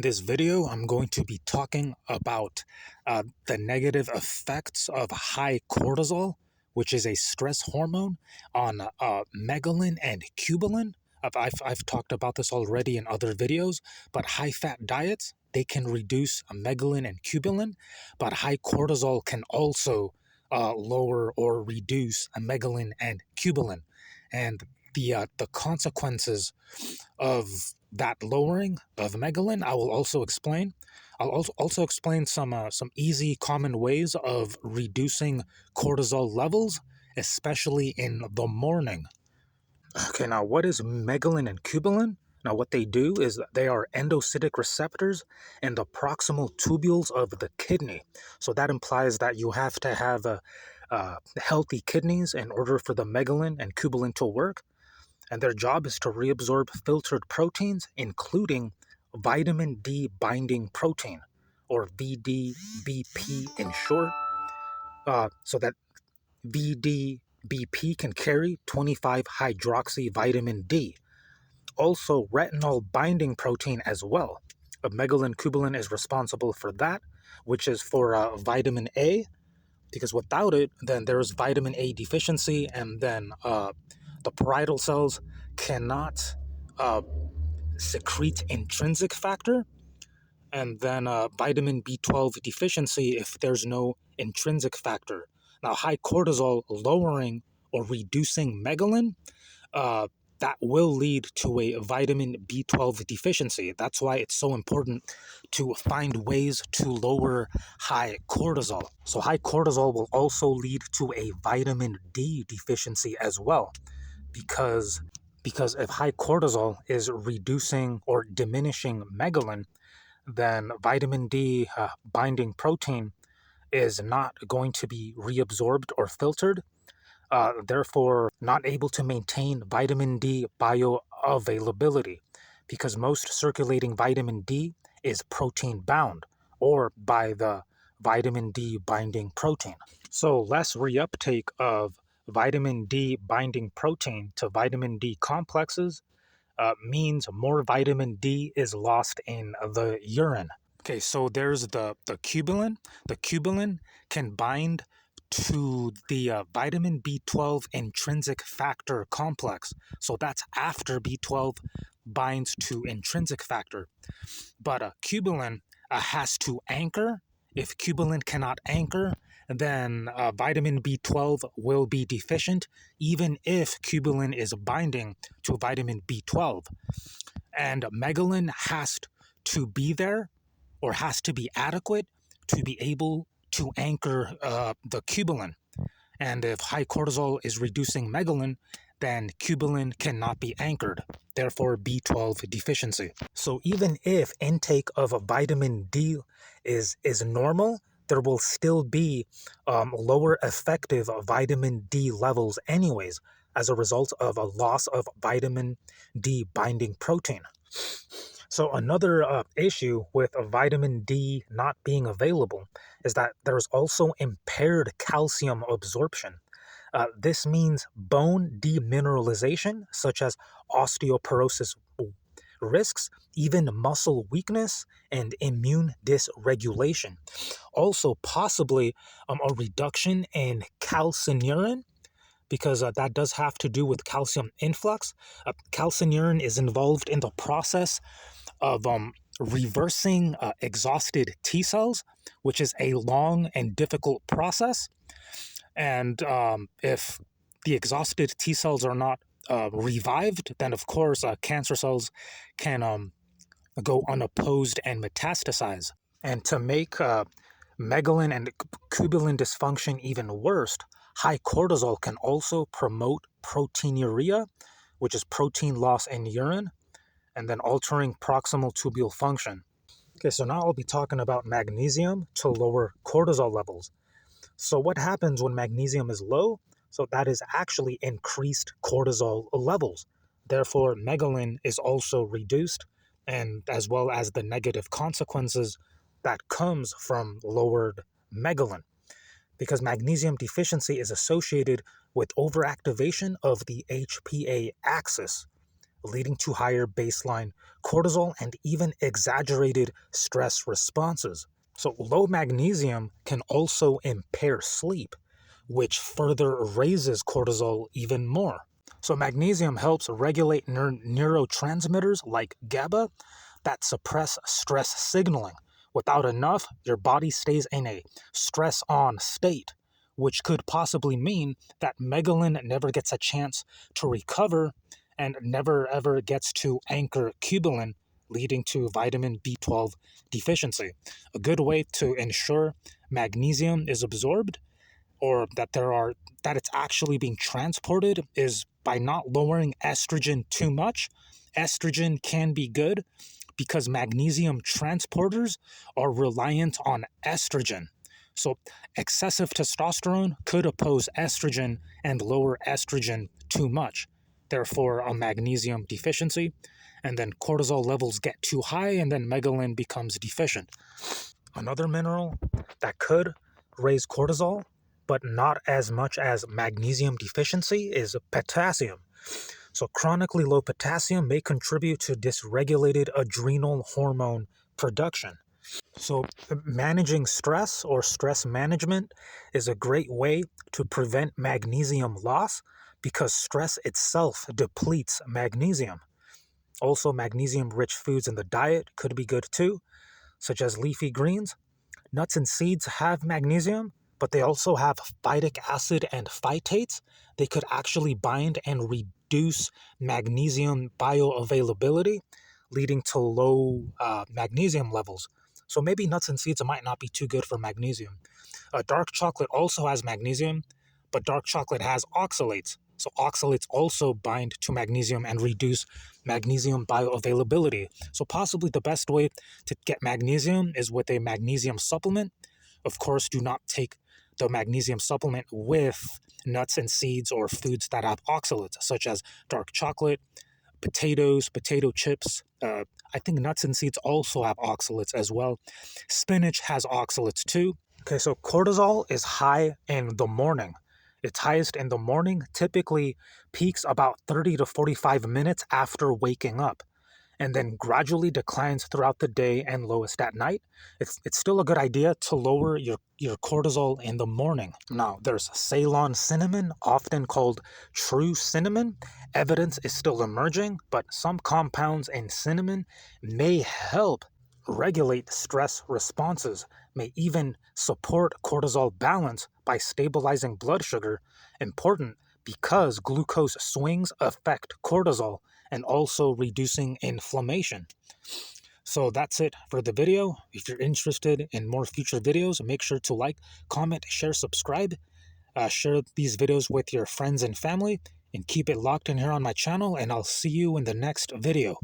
this video, I'm going to be talking about the negative effects of high cortisol, which is a stress hormone, on Megalin and Cubilin. I've talked about this already in other videos, but high-fat diets, they can reduce Megalin and Cubilin, but high cortisol can also lower or reduce Megalin and Cubilin. And the consequences of that lowering of Megalin, I will also explain. I'll also explain some easy, common ways of reducing cortisol levels, especially in the morning. Okay, now what is Megalin and Cubilin? Now what they do is they are endocytic receptors in the proximal tubules of the kidney. So that implies that you have to have healthy kidneys in order for the Megalin and Cubilin to work. And their job is to reabsorb filtered proteins, including vitamin D binding protein, or VDBP in short, so that VDBP can carry 25-hydroxy vitamin D. Also, retinol binding protein as well. Megalin Cubilin is responsible for that, which is for vitamin A, because without it, then there's vitamin A deficiency, and then the parietal cells cannot secrete intrinsic factor, and then vitamin B12 deficiency if there's no intrinsic factor. Now, high cortisol lowering or reducing Megalin, that will lead to a vitamin B12 deficiency. That's why it's so important to find ways to lower high cortisol. So high cortisol will also lead to a vitamin D deficiency as well, because if high cortisol is reducing or diminishing Megalin, then vitamin D binding protein is not going to be reabsorbed or filtered, therefore not able to maintain vitamin D bioavailability, because most circulating vitamin D is protein bound, or by the vitamin D binding protein. So less reuptake of vitamin D binding protein to vitamin D complexes means more vitamin D is lost in the urine. Okay, so there's the Cubilin. The Cubilin can bind to the vitamin B12 intrinsic factor complex. So that's after B12 binds to intrinsic factor. But Cubilin has to anchor. If Cubilin cannot anchor, then vitamin B12 will be deficient, even if Cubilin is binding to vitamin B12. And Megalin has to be there, or has to be adequate, to be able to anchor the Cubilin. And if high cortisol is reducing Megalin, then Cubilin cannot be anchored, therefore B12 deficiency. So even if intake of vitamin D is normal, there will still be lower effective vitamin D levels anyways, as a result of a loss of vitamin D binding protein. So another issue with vitamin D not being available is that there's also impaired calcium absorption. This means bone demineralization, such as osteoporosis risks, even muscle weakness, and immune dysregulation. Also, possibly a reduction in calcineurin, because that does have to do with calcium influx. Calcineurin is involved in the process of reversing exhausted T cells, which is a long and difficult process. And if the exhausted T cells are not revived, then of course cancer cells can go unopposed and metastasize. And to make Megalin and Cubilin dysfunction even worse, high cortisol can also promote proteinuria, which is protein loss in urine, and then altering proximal tubule function. Okay, so now I'll be talking about magnesium to lower cortisol levels. So what happens when magnesium is low? So that is actually increased cortisol levels. Therefore, Megalin is also reduced, and as well as the negative consequences that comes from lowered Megalin, because magnesium deficiency is associated with overactivation of the HPA axis, leading to higher baseline cortisol and even exaggerated stress responses. So low magnesium can also impair sleep, which further raises cortisol even more. So magnesium helps regulate neurotransmitters like GABA that suppress stress signaling. Without enough, your body stays in a stress-on state, which could possibly mean that Megalin never gets a chance to recover and never ever gets to anchor Cubilin, leading to vitamin B12 deficiency. A good way to ensure magnesium is absorbed or that it's actually being transported is by not lowering estrogen too much. Estrogen can be good because magnesium transporters are reliant on estrogen. So excessive testosterone could oppose estrogen and lower estrogen too much. Therefore, a magnesium deficiency, and then cortisol levels get too high, and then megalin becomes deficient. Another mineral that could raise cortisol, but not as much as magnesium deficiency, is potassium. So chronically low potassium may contribute to dysregulated adrenal hormone production. So managing stress or stress management is a great way to prevent magnesium loss because stress itself depletes magnesium. Also, magnesium-rich foods in the diet could be good too, such as leafy greens. Nuts and seeds have magnesium, but they also have phytic acid and phytates. They could actually bind and reduce magnesium bioavailability, leading to low magnesium levels. So maybe nuts and seeds might not be too good for magnesium. Dark chocolate also has magnesium, but dark chocolate has oxalates. So oxalates also bind to magnesium and reduce magnesium bioavailability. So possibly the best way to get magnesium is with a magnesium supplement. Of course, do not take the magnesium supplement with nuts and seeds or foods that have oxalates, such as dark chocolate, potatoes, potato chips. I think nuts and seeds also have oxalates as well. Spinach has oxalates too. Okay, so cortisol is high in the morning. It's highest in the morning, typically peaks about 30 to 45 minutes after waking up, and then gradually declines throughout the day and lowest at night. It's still a good idea to lower your cortisol in the morning. Now, there's Ceylon cinnamon, often called true cinnamon. Evidence is still emerging, but some compounds in cinnamon may help regulate stress responses, may even support cortisol balance by stabilizing blood sugar, important because glucose swings affect cortisol and also reducing inflammation. So that's it for the video. If you're interested in more future videos, make sure to like, comment, share, subscribe. Share these videos with your friends and family, and keep it locked in here on my channel, and I'll see you in the next video.